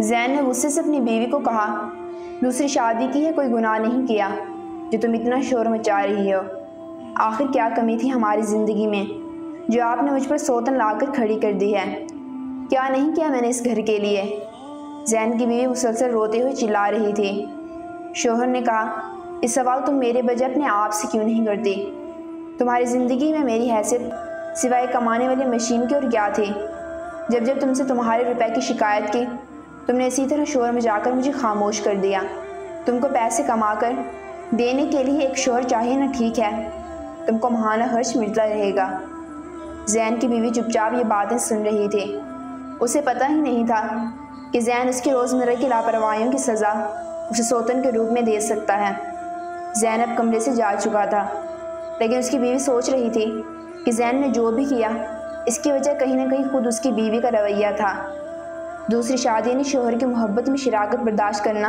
زین نے غصے سے اپنی بیوی کو کہا، دوسری شادی کی ہے، کوئی گناہ نہیں کیا جو تم اتنا شور مچا رہی ہو۔ آخر کیا کمی تھی ہماری زندگی میں جو آپ نے مجھ پر سوتن لا کر کھڑی کر دی ہے؟ کیا نہیں کیا میں نے اس گھر کے لیے؟ زین کی بیوی مسلسل روتے ہوئے چلا رہی تھی۔ شوہر نے کہا، یہ سوال تم میرے بجائے اپنے آپ سے کیوں نہیں کرتی؟ تمہاری زندگی میں میری حیثیت سوائے کمانے والی مشین کی اور کیا تھی؟ جب جب تم سے تمہارے روپے کی شکایت کی تم نے اسی طرح شور مچا کر مجھے خاموش کر دیا۔ تم کو پیسے کما کر دینے کے لیے ایک شوہر چاہیے نا، ٹھیک ہے، تم کو ماہانہ خرچ ملتا رہے گا۔ زین کی بیوی چپ چاپ یہ باتیں سن رہی تھی۔ اسے پتہ ہی نہیں تھا کہ زین اس کی روزمرہ کی لاپرواہیوں کی سزا اسے سوتن کے روپ میں دے سکتا ہے۔ زین اب کمرے سے جا چکا تھا، لیکن اس کی بیوی سوچ رہی تھی کہ زین نے جو بھی کیا اس کی وجہ کہیں نہ کہیں خود اس کی بیوی کا رویہ تھا۔ دوسری شادی یعنی شوہر کی محبت میں شراکت برداشت کرنا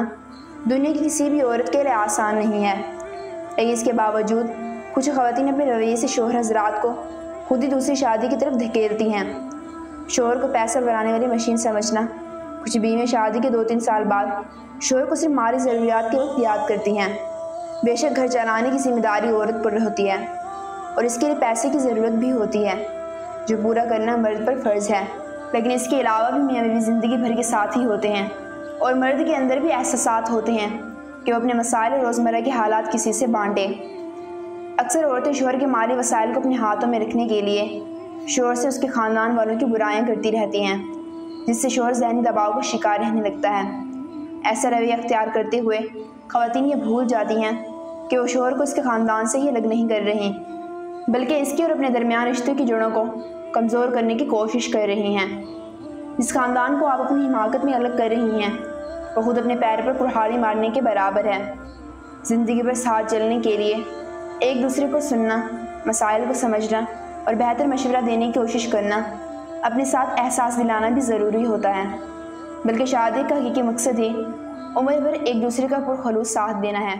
دنیا کی کسی بھی عورت کے لیے آسان نہیں ہے، لیکن اس کے باوجود کچھ خواتین اپنے رویے سے شوہر حضرات کو خود ہی دوسری شادی کی طرف دھکیلتی ہیں۔ شوہر کو پیسہ بنانے والی مشین سمجھنا کچھ بیویاں شادی کے 2-3 سال بعد شوہر کو صرف مالی ضروریات کے وقت یاد کرتی ہیں۔ بے شک گھر چلانے کی ذمہ داری عورت پر ہوتی ہے اور اس کے لیے پیسے کی ضرورت بھی ہوتی ہے جو پورا کرنا مرد پر فرض ہے، لیکن اس کے علاوہ بھی میاں بیوی زندگی بھر کے ساتھی ہوتے ہیں اور مرد کے اندر بھی احساسات ہوتے ہیں کہ وہ اپنے مسائل اور روزمرہ کے حالات کسی سے بانٹے۔ اکثر عورتیں شوہر کے مالی وسائل کو اپنے ہاتھوں میں رکھنے کے لیے شوہر سے اس کے خاندان والوں کی برائیاں کرتی رہتی ہیں، جس سے شوہر ذہنی دباؤ کا شکار رہنے لگتا ہے۔ ایسا رویہ اختیار کرتے ہوئے خواتین یہ بھول جاتی ہیں کہ وہ شوہر کو اس کے خاندان سے ہی الگ نہیں کر رہی، بلکہ اس کے اور اپنے درمیان رشتوں کی جڑوں کو کمزور کرنے کی کوشش کر رہی ہیں۔ جس خاندان کو آپ اپنی حماقت میں الگ کر رہی ہیں وہ خود اپنے پیر پر کلہاڑی مارنے کے برابر ہے۔ زندگی پر ساتھ چلنے کے لیے ایک دوسرے کو سننا، مسائل کو سمجھنا اور بہتر مشورہ دینے کی کوشش کرنا، اپنے ساتھ احساس دلانا بھی ضروری ہوتا ہے، بلکہ شادی کا حقیقی مقصد ہی عمر بھر ایک دوسرے کا پرخلوص ساتھ دینا ہے۔